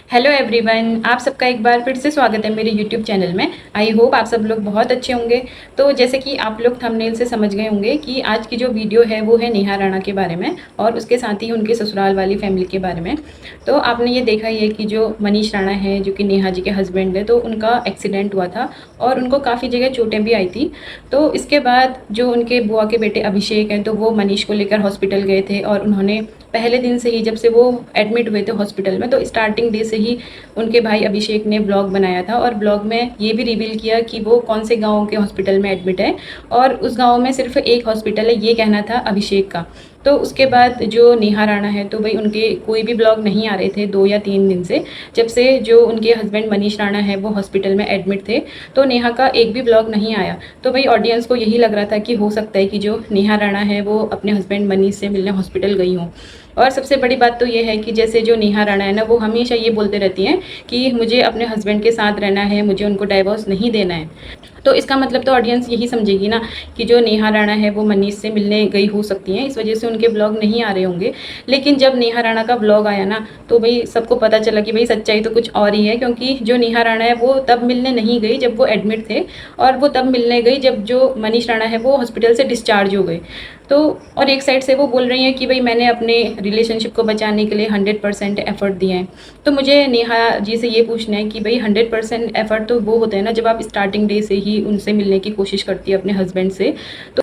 Hello everyone, आप सबका एक बार फिर से स्वागत है मेरे यूट्यूब चैनल में। आई होप आप सब लोग बहुत अच्छे होंगे। तो जैसे कि आप लोग थंबनेल से समझ गए होंगे कि आज की जो वीडियो है वो है नेहा राणा के बारे में और उसके साथ ही उनके ससुराल वाली फैमिली के बारे में। तो आपने ये देखा ही है कि जो मनीष राणा है, जो कि नेहा जी के हस्बैंड है, तो उनका एक्सीडेंट हुआ था और उनको काफ़ी जगह चोटें भी आई थी। तो इसके बाद जो उनके बुआ के बेटे अभिषेक हैं, तो वो मनीष को लेकर हॉस्पिटल गए थे और उन्होंने पहले दिन से ही, जब से वो एडमिट हुए थे हॉस्पिटल में, तो स्टार्टिंग डे से ही उनके भाई अभिषेक ने ब्लॉग बनाया था और ब्लॉग में ये भी रिवील किया कि वो कौन से गाँव के हॉस्पिटल में एडमिट है और उस गाँव में सिर्फ एक हॉस्पिटल है, ये कहना था अभिषेक का। तो उसके बाद जो नेहा राणा है, तो भाई उनके कोई भी ब्लॉग नहीं आ रहे थे 2 या 3 दिन से, जब से जो उनके हस्बैंड मनीष राणा है वो हॉस्पिटल में एडमिट थे। तो नेहा का एक भी ब्लॉग नहीं आया। तो भाई ऑडियंस को यही लग रहा था कि हो सकता है कि जो नेहा राणा है वो अपने हस्बैंड मनीष से मिलने हॉस्पिटल गई हों। और सबसे बड़ी बात तो ये है कि जैसे जो नेहा राणा है ना, वो हमेशा ये बोलते रहती हैं कि मुझे अपने हस्बैंड के साथ रहना है, मुझे उनको डाइवोर्स नहीं देना है। तो इसका मतलब तो ऑडियंस यही समझेगी ना कि जो नेहा राणा है वो मनीष से मिलने गई हो सकती हैं, इस वजह से उनके ब्लॉग नहीं आ रहे होंगे। लेकिन जब नेहा राणा का ब्लॉग आया ना, तो भाई सबको पता चला कि भाई सच्चाई तो कुछ और ही है, क्योंकि जो नेहा राणा है वो तब मिलने नहीं गई जब वो एडमिट थे, और वो तब मिलने गई जब जो मनीष राणा है वो हॉस्पिटल से डिस्चार्ज हो गए। तो और एक साइड से वो बोल रही हैं कि भाई मैंने अपने रिलेशनशिप को बचाने के लिए 100% एफर्ट दिए हैं। तो मुझे नेहा जी से ये पूछना है कि भाई 100% एफर्ट तो वो होते हैं ना जब आप स्टार्टिंग डे से ही उनसे मिलने की कोशिश करती है अपने हस्बैंड से।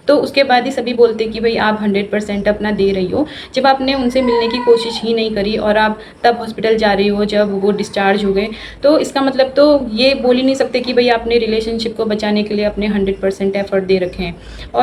तो उसके बाद ही सभी बोलते कि भाई आप 100% अपना दे रही हो, जब आपने उनसे मिलने की कोशिश ही नहीं करी और आप तब हॉस्पिटल जा रही हो जब वो डिस्चार्ज हो गए। तो इसका मतलब तो ये बोल ही नहीं सकते कि भाई आपने रिलेशनशिप को बचाने के लिए अपने 100% एफर्ट दे रखे हैं।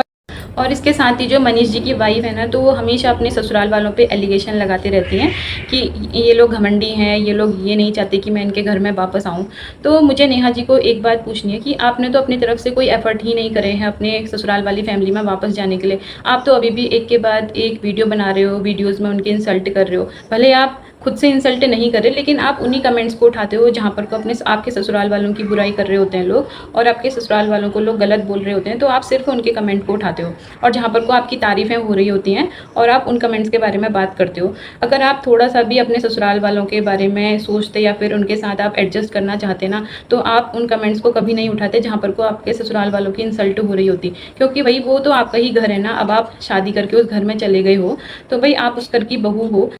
और इसके साथ ही जो मनीष जी की वाइफ है ना, तो वो हमेशा अपने ससुराल वालों पे एलिगेशन लगाते रहती हैं कि ये लोग घमंडी हैं, ये लोग ये नहीं चाहते कि मैं इनके घर में वापस आऊँ। तो मुझे नेहा जी को एक बात पूछनी है कि आपने तो अपनी तरफ से कोई एफर्ट ही नहीं करे हैं अपने ससुराल वाली फैमिली में वापस जाने के लिए। आप तो अभी भी एक के बाद एक वीडियो बना रहे हो, वीडियोज़ में उनके इंसल्ट कर रहे हो। भले आप खुद से इंसल्ट नहीं कर रहे, लेकिन आप उन्हीं कमेंट्स को उठाते हो जहाँ पर को अपने आपके ससुराल वालों की बुराई कर रहे होते हैं लोग, और आपके ससुराल वालों को लोग गलत बोल रहे होते हैं, तो आप सिर्फ उनके कमेंट को उठाते हो। और जहाँ पर को आपकी तारीफ़ें हो रही होती हैं और आप उन कमेंट्स के बारे में बात करते हो। अगर आप थोड़ा सा भी अपने ससुराल वालों के बारे में सोचते या फिर उनके साथ आप एडजस्ट करना चाहते ना, तो आप उन कमेंट्स को कभी नहीं उठाते जहाँ पर को आपके ससुराल वालों की इंसल्ट हो रही होती। क्योंकि भाई वो तो आपका ही घर है ना, अब आप शादी करके उस घर में चले गए हो, तो भाई आप उस घर की बहू हो,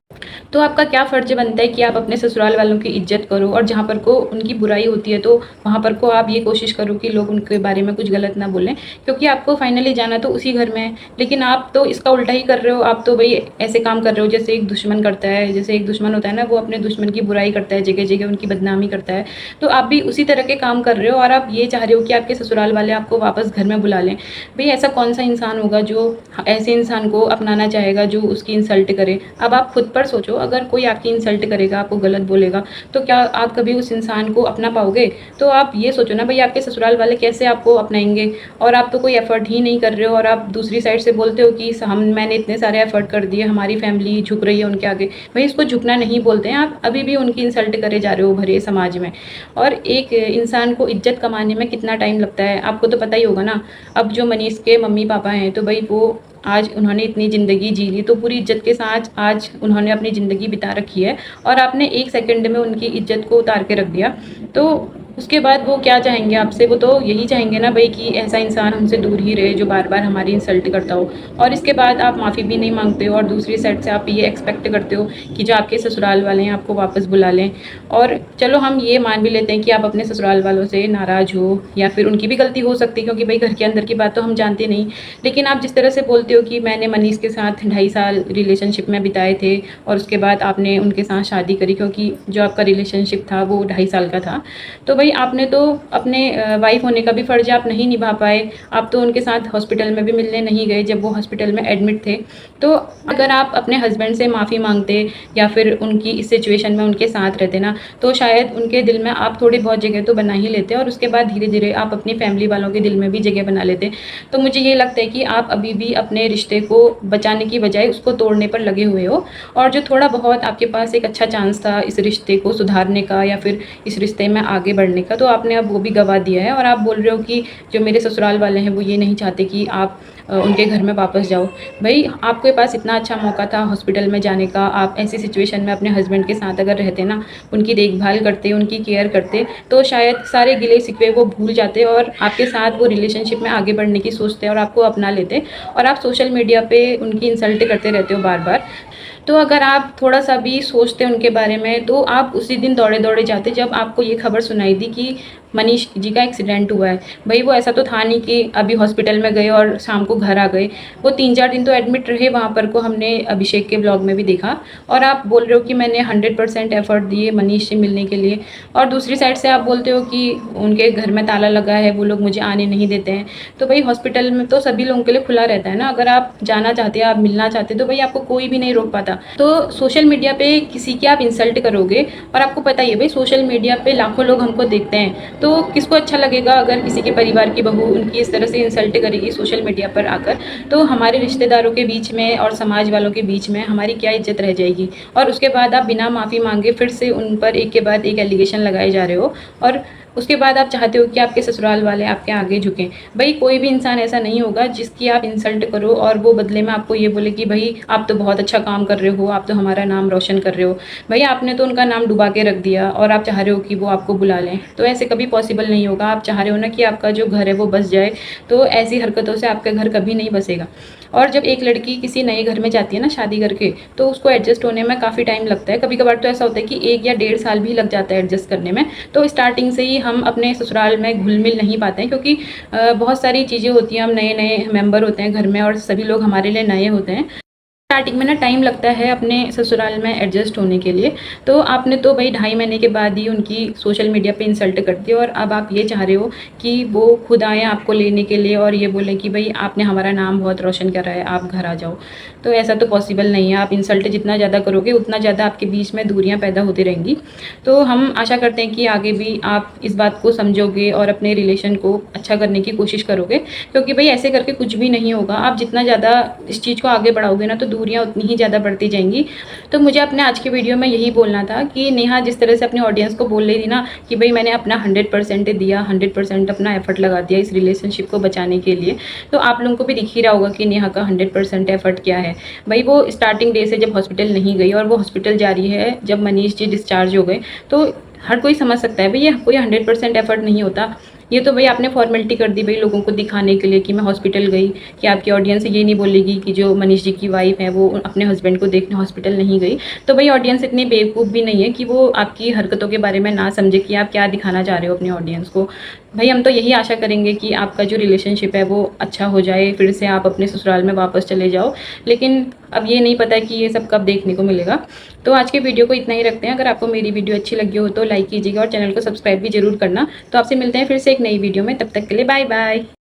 तो आपका क्या फ़र्ज़ बनता है कि आप अपने ससुराल वालों की इज्जत करो, और जहाँ पर को उनकी बुराई होती है तो वहाँ पर को आप ये कोशिश करो कि लोग उनके बारे में कुछ गलत ना बोलें, क्योंकि आपको फाइनली जाना तो उसी घर में है। लेकिन आप तो इसका उल्टा ही कर रहे हो। आप तो भाई ऐसे काम कर रहे हो जैसे एक दुश्मन करता है, जैसे एक दुश्मन होता है ना, वो अपने दुश्मन की बुराई करता है, जगह जगह उनकी बदनामी करता है। तो आप भी उसी तरह के काम कर रहे हो और आप ये चाह रहे हो कि आपके ससुराल वाले आपको वापस घर में बुला लें। भाई ऐसा कौन सा इंसान होगा जो ऐसे इंसान को अपनाना चाहेगा जो उसकी इंसल्ट करे। अब आप खुद पर सोचो, अगर कोई आपकी इंसल्ट करेगा, आपको गलत बोलेगा, तो क्या आप कभी उस इंसान को अपना पाओगे? तो आप ये सोचो ना भाई, आपके ससुराल वाले कैसे आपको अपनाएंगे? और आप तो कोई एफर्ट ही नहीं कर रहे हो, और आप दूसरी साइड से बोलते हो कि मैंने इतने सारे एफर्ट कर दिए, हमारी फैमिली झुक रही है उनके आगे। भाई इसको झुकना नहीं बोलते हैं, आप अभी भी उनकी इंसल्ट करे जा रहे हो भरे समाज में। और एक इंसान को इज्जत कमाने में कितना टाइम लगता है आपको तो पता ही होगा ना। अब जो मनीष के मम्मी पापा हैं, तो भाई वो आज उन्होंने इतनी ज़िंदगी जी ली, तो पूरी इज्जत के साथ आज उन्होंने अपनी ज़िंदगी बिता रखी है, और आपने 1 सेकंड में उनकी इज्जत को उतार के रख दिया। तो उसके बाद वो क्या चाहेंगे आपसे? वो तो यही चाहेंगे ना भाई कि ऐसा इंसान हमसे दूर ही रहे जो बार बार हमारी इंसल्ट करता हो। और इसके बाद आप माफ़ी भी नहीं मांगते हो, और दूसरी साइड से आप ये एक्सपेक्ट करते हो कि जो आपके ससुराल वाले हैं आपको वापस बुला लें। और चलो हम ये मान भी लेते हैं कि आप अपने ससुराल वालों से नाराज़ हो, या फिर उनकी भी गलती हो सकती है, क्योंकि भाई घर के अंदर की बात तो हम जानते नहीं। लेकिन आप जिस तरह से बोलते हो कि मैंने मनीष के साथ 2.5 साल रिलेशनशिप में बिताए थे और उसके बाद आपने उनके साथ शादी करी, क्योंकि जो आपका रिलेशनशिप था वो 2.5 साल का था। तो भाई आपने तो अपने वाइफ होने का भी फ़र्ज़ आप नहीं निभा पाए। आप तो उनके साथ हॉस्पिटल में भी मिलने नहीं गए जब वो हॉस्पिटल में एडमिट थे। तो अगर आप अपने हस्बैंड से माफ़ी मांगते या फिर उनकी इस सिचुएशन में उनके साथ रहते ना, तो शायद उनके दिल में आप थोड़ी बहुत जगह तो बना ही लेते, और उसके बाद धीरे धीरे आप अपनी फैमिली वालों के दिल में भी जगह बना लेते। तो मुझे ये लगता है कि आप अभी भी अपने रिश्ते को बचाने की बजाय उसको तोड़ने पर लगे हुए हो, और जो थोड़ा बहुत आपके पास एक अच्छा चांस था इस रिश्ते को सुधारने का या फिर इस रिश्ते में आगे बढ़ने बढ़ने का, तो आपने अब वो भी गवा दिया है और आप बोल रहे हो कि जो मेरे ससुराल वाले हैं वो ये नहीं चाहते कि आप उनके घर में वापस जाओ। भाई आपके पास इतना अच्छा मौका था हॉस्पिटल में जाने का, आप ऐसी सिचुएशन में अपने हस्बैंड के साथ अगर रहते ना, उनकी देखभाल करते, उनकी केयर करते, तो शायद सारे गिले शिकवे वो भूल जाते और आपके साथ वो रिलेशनशिप में आगे बढ़ने की सोचते और आपको अपना लेते। और आप सोशल मीडिया पे उनकी इंसल्ट करते रहते हो बार बार। तो अगर आप थोड़ा सा भी सोचते उनके बारे में, तो आप उसी दिन दौड़े दौड़े जाते जब आपको ये खबर सुनाई दी कि मनीष जी का एक्सीडेंट हुआ है। भाई वो ऐसा तो था नहीं कि अभी हॉस्पिटल में गए और शाम को घर आ गए, वो 3-4 दिन तो एडमिट रहे वहाँ पर, को हमने अभिषेक के ब्लॉग में भी देखा। और आप बोल रहे हो कि मैंने 100% एफर्ट दिए मनीष से मिलने के लिए, और दूसरी साइड से आप बोलते हो कि उनके घर में ताला लगा है, वो लोग मुझे आने नहीं देते हैं। तो भाई हॉस्पिटल में तो सभी लोगों के लिए खुला रहता है ना, अगर आप जाना चाहते हैं, आप मिलना चाहते तो भाई आपको कोई भी नहीं रोक पाता। तो सोशल मीडिया पे किसी की आप इंसल्ट करोगे, और आपको पता ही है भाई सोशल मीडिया पे लाखों लोग हमको देखते हैं, तो किसको अच्छा लगेगा अगर किसी के परिवार की बहू उनकी इस तरह से इंसल्ट करेगी सोशल मीडिया पर आकर। तो हमारे रिश्तेदारों के बीच में और समाज वालों के बीच में हमारी क्या इज्जत रह जाएगी। और उसके बाद आप बिना माफ़ी मांगे फिर से उन पर एक के बाद एक एलिगेशन लगाए जा रहे हो, और उसके बाद आप चाहते हो कि आपके ससुराल वाले आपके आगे झुकें। भाई कोई भी इंसान ऐसा नहीं होगा जिसकी आप इंसल्ट करो और वो बदले में आपको ये बोले कि भाई आप तो बहुत अच्छा काम कर रहे हो, आप तो हमारा नाम रोशन कर रहे हो। भाई आपने तो उनका नाम डुबा के रख दिया और आप चाह रहे हो कि वो आपको बुला लें, तो ऐसे कभी पॉसिबल नहीं होगा। आप चाह रहे हो ना कि आपका जो घर है वो बस जाए, तो ऐसी हरकतों से आपका घर कभी नहीं बसेगा। और जब एक लड़की किसी नए घर में जाती है ना शादी करके, तो उसको एडजस्ट होने में काफ़ी टाइम लगता है। कभी कभार तो ऐसा होता है कि 1 या 1.5 साल भी लग जाता है एडजस्ट करने में। तो स्टार्टिंग से ही हम अपने ससुराल में घुल मिल नहीं पाते हैं, क्योंकि बहुत सारी चीज़ें होती हैं, हम नए नए मेंबर होते हैं घर में और सभी लोग हमारे लिए नए होते हैं। स्टार्टिंग में ना टाइम लगता है अपने ससुराल में एडजस्ट होने के लिए। तो आपने तो भाई 2.5 महीने के बाद ही उनकी सोशल मीडिया पे इंसल्ट कर दी, और अब आप ये चाह रहे हो कि वो खुद आएँ आपको लेने के लिए और ये बोलें कि भाई आपने हमारा नाम बहुत रोशन करा है, आप घर आ जाओ। तो ऐसा तो पॉसिबल नहीं है। आप इंसल्ट जितना ज़्यादा करोगे उतना ज़्यादा आपके बीच में दूरियाँ पैदा होती रहेंगी। तो हम आशा करते हैं कि आगे भी आप इस बात को समझोगे और अपने रिलेशन को अच्छा करने की कोशिश करोगे, क्योंकि भाई ऐसे करके कुछ भी नहीं होगा। आप जितना ज़्यादा इस चीज़ को आगे बढ़ाओगे ना, तो दूरियां उतनी ही ज़्यादा बढ़ती जाएंगी। तो मुझे अपने आज के वीडियो में यही बोलना था कि नेहा जिस तरह से अपनी ऑडियंस को बोल रही थी ना कि भाई मैंने अपना 100% दिया, 100% अपना एफर्ट लगा दिया इस रिलेशनशिप को बचाने के लिए, तो आप लोगों को भी दिख ही रहा होगा कि नेहा का 100% एफर्ट क्या है। भाई वो स्टार्टिंग डे से जब हॉस्पिटल नहीं गई, और वो हॉस्पिटल जा रही है जब मनीष जी डिस्चार्ज हो गए, तो हर कोई समझ सकता है भाई ये कोई 100% एफर्ट नहीं होता। ये तो भाई आपने फॉर्मेलिटी कर दी भाई लोगों को दिखाने के लिए कि मैं हॉस्पिटल गई, कि आपकी ऑडियंस ये नहीं बोलेगी कि जो मनीष जी की वाइफ है वो अपने हस्बैंड को देखने हॉस्पिटल नहीं गई। तो भाई ऑडियंस इतनी बेवकूफ़ भी नहीं है कि वो आपकी हरकतों के बारे में ना समझे कि आप क्या दिखाना चाह रहे हो अपनी ऑडियंस को। भाई हम तो यही आशा करेंगे कि आपका जो रिलेशनशिप है वो अच्छा हो जाए, फिर से आप अपने ससुराल में वापस चले जाओ। लेकिन अब ये नहीं पता कि ये सब कब देखने को मिलेगा। तो आज के वीडियो को इतना ही रखते हैं। अगर आपको मेरी वीडियो अच्छी लगी हो तो लाइक कीजिएगा और चैनल को सब्सक्राइब भी जरूर करना। तो आपसे मिलते हैं फिर से एक नई वीडियो में, तब तक के लिए बाय बाय।